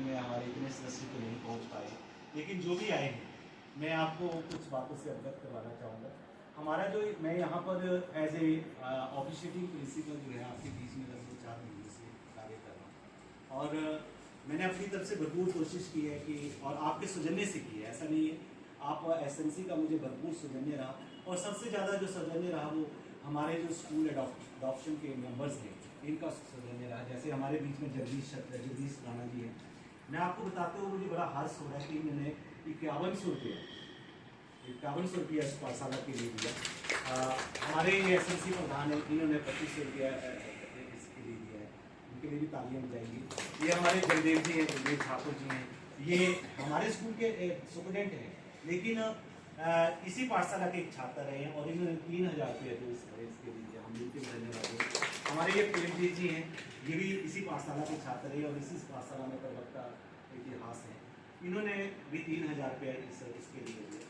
में हमारे इतने सदस्य तो नहीं पहुँच पाए, लेकिन जो भी आए हैं मैं आपको कुछ बातों से अवगत करवाना चाहूँगा। हमारा जो मैं यहाँ पर एज ए ऑफिशिएटिंग प्रिंसिपल जो है आपके बीच में लगभग 4 महीने से कार्य कर रहा हूँ, और मैंने अपनी तरफ से भरपूर कोशिश की है कि, और आपके सौजन्य से की है, ऐसा नहीं है, आप एसएनसी का मुझे भरपूर सौजन्य रहा, और सबसे ज़्यादा जो सौजन्य रहा वो हमारे जो स्कूल अडॉप्शन के मेंबर्स हैं इनका सौजन्य रहा। जैसे हमारे बीच में जगदीश राणा जी हैं, मैं आपको बताते हुए मुझे बड़ा हर्ष हो रहा है कि इन्होंने 5100 रुपया इस पाठशाला के लिए दिया। हमारे एसएनसी प्रधान है, इन्होंने 2500 रुपया इसके लिए दिया है, उनके लिए भी तालियां बजाएंगी। ये हमारे जगदेव जी हैं, जगदेव ठाकुर जी हैं, ये हमारे स्कूल के स्टूडेंट हैं, लेकिन इसी पाठशाला के एक छात्र रहे हैं, और इन्होंने 3000 रुपये जो इसके लिए हम मिलकर धन्यवाद। हमारे ये प्रेमजीत जी हैं, ये भी इसी पाठशाला के छात्र रहे और इसी पाठशाला में प्रवक्ता इतिहास है, इन्होंने भी 3000 रुपये इसके लिए दिए।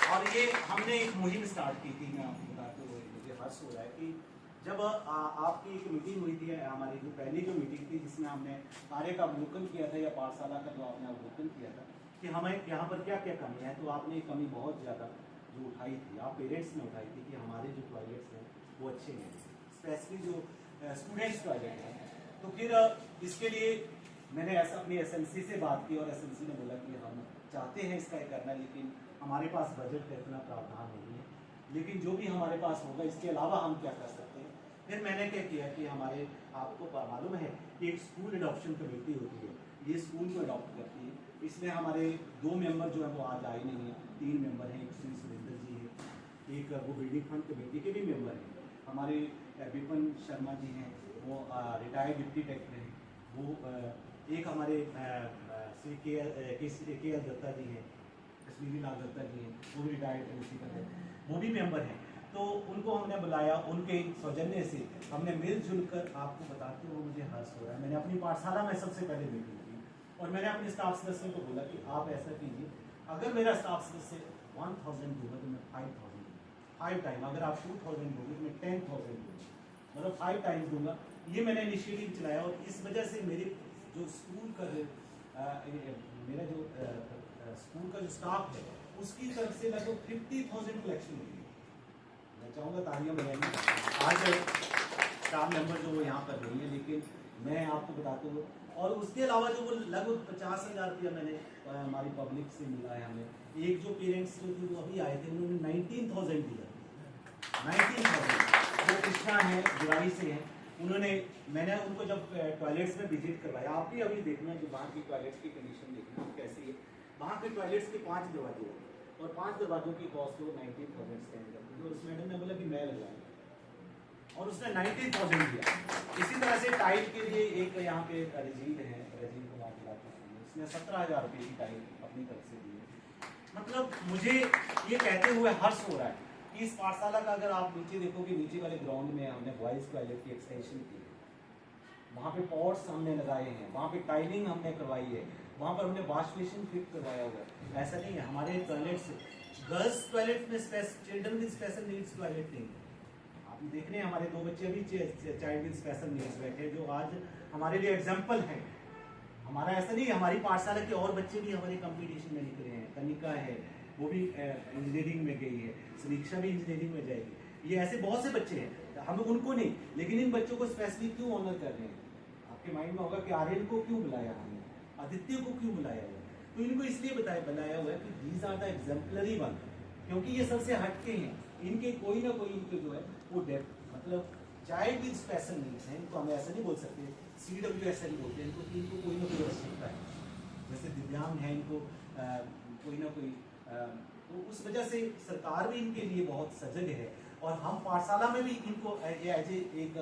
और ये हमने एक मुहिम स्टार्ट की थी, मैं आपको बताते हुए मुझे हर्ष हो रहा है कि जब आपकी एक मीटिंग हुई थी, हमारी जो पहली जो मीटिंग थी जिसमें हमने कार्य का अवलोकन किया था, या पाठशाला का जो आपने अवलोकन किया था कि हमें यहाँ पर क्या क्या कमी है, तो आपने एक कमी बहुत ज़्यादा जो उठाई थी, आप पेरेंट्स ने उठाई थी कि हमारे जो टॉयलेट्स हैं वो अच्छे हैं, स्पेशली जो स्टूडेंट्स टॉयलेट हैं। तो फिर इसके लिए मैंने ऐसा अपनी एसएनसी से बात की, और एसएनसी ने बोला कि हम चाहते हैं इसका करना, लेकिन हमारे पास बजट का इतना प्रावधान नहीं है, लेकिन जो भी हमारे पास होगा इसके अलावा हम क्या कर सकते हैं। फिर मैंने क्या किया कि हमारे, आपको मालूम है कि एक स्कूल अडॉप्शन कमेटी होती है, ये स्कूल को अडॉप्ट करती है। इसमें हमारे 2 मेंबर जो है वो आज आए नहीं हैं, 3 मेंबर हैं, एक श्री सुरेंद्र जी हैं, एक वो बिल्डिंग फंड कमेटी के भी मेंबर हैं, हमारे विपिन शर्मा जी हैं, वो रिटायर्ड डिप्टी डायरेक्टर हैं, वो एक हमारे श्री के एल दत्ता जी हैं, कश्मीरी लाल दत्ता जी हैं, वो भी रिटायर्ड प्रिंसिपल हैं, वो भी मेंबर हैं। तो उनको हमने बुलाया, उनके सौजन्य से हमने मिलजुल कर, आपको बताते हुए मुझे हर्ष हो रहा है, मैंने अपनी पाठशाला में सबसे पहले मीटिंग की, और मैंने अपने स्टाफ सदस्यों को बोला कि आप ऐसा कीजिए, अगर मेरा स्टाफ सदस्य 1000 दूंगा तो मैं 5000 5 टाइम, अगर आप 2000 दोगे तो मैं 10,000 दूंगा, मतलब 5 टाइम्स दूंगा। ये मैंने इनिशिएटिव चलाया, और इस वजह से मेरे जो स्कूल का मेरा जो स्कूल का जो स्टाफ है उसकी तरफ से लगभग 50,000 कलेक्शन हुई है। मैं चाहूँगा तालियां बजाएंगे आज स्टाफ मेंबर जो वो यहाँ पर नहीं है, लेकिन मैं आपको बताता हूँ। और उसके अलावा जो वो लगभग 50,000 रुपया मैंने हमारी पब्लिक से मिला है हमें। एक जो पेरेंट्स जो थे वो अभी आए थे, उन्होंने 19,000 दिया, 19,000। वो कृष्णा है, जुराई से हैं, उन्होंने, मैंने उनको जब टॉयलेट्स में विजिट करवाया, आप भी अभी देखना कि वहाँ की टॉयलेट्स की कंडीशन देखना कैसी है। वहाँ के टॉयलेट्स के 5 दरवाजे हैं, और 5 दरवाजों की कॉस्ट वो 19,000 स्पेंड करती है, और उस मैडम ने बोला कि मैं लगाऊंगा, और उसने 19,000 दिया। इसी तरह से टाइल के लिए एक यहाँ पे रजील है, रजील कुमार उसने 17,000 रुपये की टाइल अपनी तरफ से दी है। मतलब मुझे ये कहते हुए हर्ष हो रहा है कि इस पाठशाला का, अगर आप नीचे देखोगे, नीचे वाले ग्राउंड में हमने बॉयज़ टॉयलेट की एक्सटेंशन की है, वहाँ पे पॉट्स हमने लगाए हैं, वहाँ पे टाइलिंग हमने करवाई है, वहाँ पर हमने वॉश बेसिन फिट करवाया हुआ है। ऐसा नहीं है हमारे टॉयलेट्स, गर्ल्स टॉयलेट में children with special needs toilet नहीं है। आप देख रहे हैं हमारे 2 बच्चे अभी चाइल्ड विद स्पेशल नीड्स बैठे, जो आज हमारे लिए एग्जाम्पल है। हमारा ऐसा नहीं है, हमारी पाठशाला के और बच्चे भी हमारे कंपटीशन में निकले हैं। कनिका है, वो भी इंजीनियरिंग में गई है, समीक्षा भी इंजीनियरिंग में जाएगी। ये ऐसे बहुत से बच्चे हैं, हम उनको नहीं, लेकिन इन बच्चों को स्पेशली क्यों ऑनर कर रहे हैं। आपके माइंड में होगा कि आर्यन को क्यों बुलाया हमने, आदित्य को क्यों बुलाया हुआ, तो इनको इसलिए बुलाया हुआ है कि these are the exemplary one, क्योंकि ये सबसे हटके हैं। इनके कोई ना कोई इनके जो है वो डेप्थ, मतलब चाइल्ड विद स्पेशल नीड्स हैं, इनको हम ऐसा नहीं बोल सकते CWSL बोलते हैं इनको, कि इनको कोई ना कोई आवश्यकता है। जैसे दिव्यांग है, इनको कोई ना कोई, तो उस वजह से सरकार भी इनके लिए बहुत सजग है, और हम पाठशाला में भी इनको एज एक,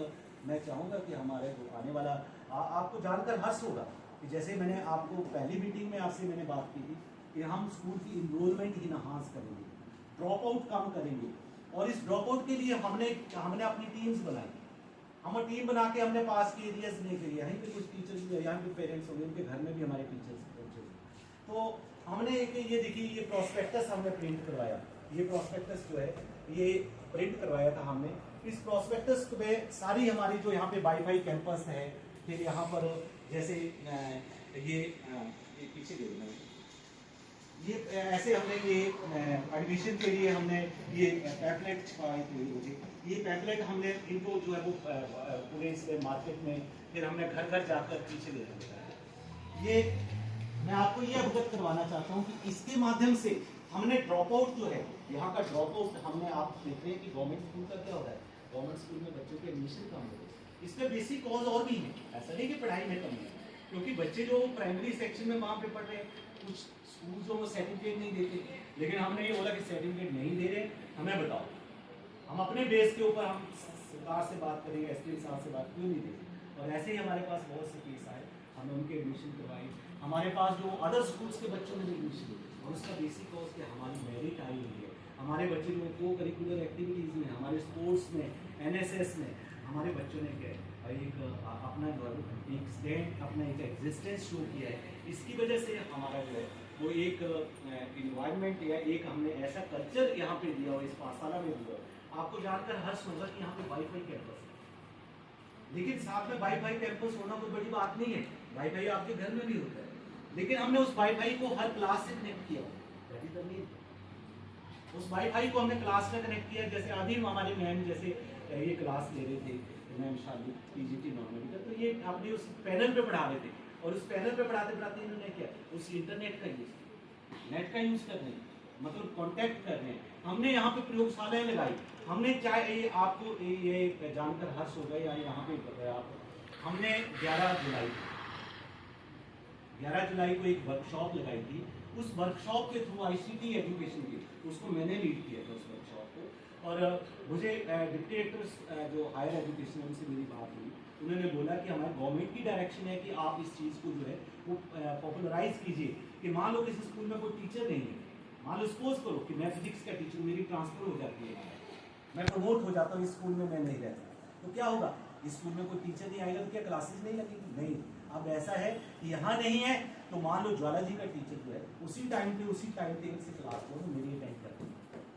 मैं चाहूँगा कि हमारे आने वाला आपको जानकर हर्ष होगा कि जैसे मैंने आपको पहली मीटिंग में आपसे मैंने बात की थी कि हम स्कूल की इनरोलमेंट इनहांस करेंगे, ड्रॉप आउट कम करेंगे, और इस ड्रॉप आउट के लिए हमने अपनी टीम्स बनाई। हम टीम बना के हमने पास के एरियाज में के लिए, यहीं पे कुछ टीचर्स भी, यहाँ पे पेरेंट्स होंगे, उनके घर में भी हमारे टीचर्स पहुँचे। तो हमने एक, ये देखिए, ये प्रोस्पेक्टस हमने प्रिंट करवाया, ये प्रोस्पेक्टस जो है ये प्रिंट करवाया था हमने। इस प्रोस्पेक्टस में सारी हमारी जो यहाँ पे वाईफाई कैंपस है, फिर यहाँ पर जैसे ये पीछे दे देना, ये ऐसे हमने ये एडमिशन के लिए हमने ये पैम्पलेट छपाए थे मुझे, ये पैम्पलेट हमने इनको जो है वो पूरे इस मार्केट में फिर हमने घर घर जाकर पीछे दे दिया। ये मैं आपको ये अवगत करवाना चाहता हूँ कि इसके माध्यम से हमने ड्रॉप आउट जो है यहाँ का ड्रॉप आउट हमने, आप देख रहे हैं कि गवर्नमेंट स्कूल का क्या हो रहा है, गवर्नमेंट स्कूल में बच्चों के एडमिशन कम हो रहे हैं। इसका बेसिक कॉज और भी है, ऐसा नहीं कि पढ़ाई में कमी है, क्योंकि बच्चे जो प्राइमरी सेक्शन में वहाँ पे पढ़ रहे हैं, कुछ स्कूल जो वो सर्टिफिकेट नहीं देते, लेकिन हमने ये बोला कि सर्टिफिकेट नहीं दे रहे, हमें बताओ, हम अपने बेस के ऊपर हम सरकार से बात करेंगे, एसपी साहब से बात क्यों नहीं देंगे। और ऐसे ही हमारे पास बहुत से केस आए, हमने उनके एडमिशन करवाए, हमारे पास जो अदर स्कूल्स के बच्चों ने भी एडमिशन लिए, और उसका बेसिक कॉज कि हमारी मेरिट आई हुई है, हमारे बच्चे जो को करिकुलर एक्टिविटीज़ में, हमारे स्पोर्ट्स में, एनएसएस में हमारे बच्चों ने क्या एक अपना एक स्टैंड, अपना एक एग्जिस्टेंस शो किया है। इसकी वजह से हमारा जो है वो एक इन्वायरमेंट या एक हमने ऐसा कल्चर यहाँ पे दिया और इस पाठशाला में दिया। आपको जानकर हर्ष होगा कि यहाँ पे वाईफाई कैंपस है, लेकिन साथ में वाईफाई कैंपस होना कोई बड़ी बात नहीं है, वाईफाई आपके घर में भी होता है, लेकिन हमने उस वाईफाई को हर क्लास से कनेक्ट किया, उस वाईफाई को हमने क्लास में कनेक्ट किया। जैसे अभी हमारे मैम जैसे ये क्लास ले रहे थे, मैम शादी पीजीटी नॉर्मल, तो ये अपने उस पैनल पे पढ़ा रहे थे, और उस पैनल पे पढ़ाते पढ़ाते इन्होंने क्या उस इंटरनेट का यूज, नेट का यूज करने मतलब कांटेक्ट करने, हमने यहाँ पे प्रयोगशालाएं लगाई। हमने चाहे ये आपको ये जानकर हर्ष हो गए या यहाँ पे आप, हमने 11 जुलाई को एक वर्कशॉप लगाई थी। उस वर्कशॉप के थ्रू आईसीटी एजुकेशन की, उसको मैंने लीड किया था उस वर्कशॉप को, और मुझे डिप्टी डायरेक्टर जो हायर एजुकेशन उनसे मेरी बात हुई, उन्होंने बोला कि हमारे गवर्नमेंट की डायरेक्शन है कि आप इस चीज़ को जो है वो पॉपुलराइज कीजिए, कि मान लो किसी स्कूल में कोई टीचर नहीं है, मान लो सपोज करो कि मैं फिजिक्स का टीचर, मेरी ट्रांसफर हो जाती है, मैं प्रमोट हो जाता हूँ, इस स्कूल में मैं नहीं रहता, तो क्या होगा, इस स्कूल में कोई टीचर नहीं आएगा तो क्या क्लासेस नहीं लगेगी? नहीं। अब ऐसा है कि यहाँ नहीं है तो मान लो ज्वाला जी का टीचर जो है उसी टाइम पे उसी टाइम टेबल से क्लास को मेरी अटेंड करते हैं,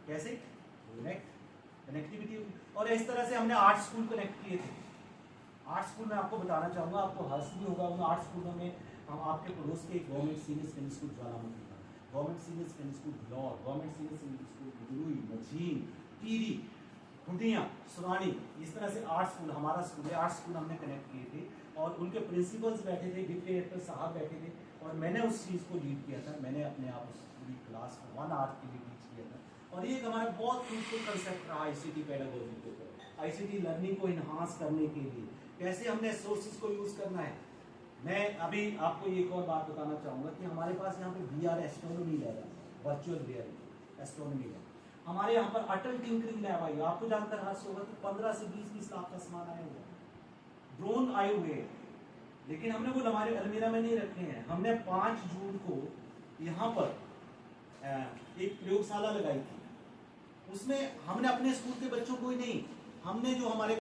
कैसे कनेक्टिविटी। और इस तरह से हमने 8 स्कूल कनेक्ट किए थे। 8 स्कूल में आपको बताना चाहूँगा, आपको हर्ष भी होगा, उन 8 स्कूलों में हम आपके पड़ोस के government senior secondary school Jwalamukhi, government senior secondary school Bilaur, government senior secondary school Gurui, Majhin, Tiri, Khutiyan, Surani, इस तरह से 8 स्कूल हमारा स्कूल है, 8 स्कूल हमने कनेक्ट किए थे, और उनके प्रिंसिपल्स बैठे थे, डिप्टी डायरेक्टर साहब बैठे थे, और मैंने उस चीज़ को लीड किया था। मैंने अपने आप उस पूरी क्लास को 1 आवर के लिए टीच किया था, और ये हमारा बहुत क्रूशियल कंसेप्ट रहा आईसीटी पेडागोजी के ऊपर, आईसीटी लर्निंग को इन्हांस करने के लिए कैसे हमने सोर्सेज को यूज़ करना है। मैं अभी आपको एक और बात बताना चाहूँगा कि हमारे पास यहाँ पे VR एस्ट्रोनॉमी लैब है, वर्चुअल रियलिटी एस्ट्रोनॉमी लैब, हमारे यहाँ पर अटल टिंकरिंग लैब आई, आपको जानकर हर्ष होगा कि 15 से 20 लाख का सामान आया हुआ, ड्रोन आए हुए हैं, लेकिन हमने वो हमारे अलमीरा में नहीं रखे हैं। हमने 5 जून को यहाँ पर एक प्रयोगशाला लगाई थी, उसमें हमने अपने स्कूल के बच्चों को ही नहीं, हमने जो हमारे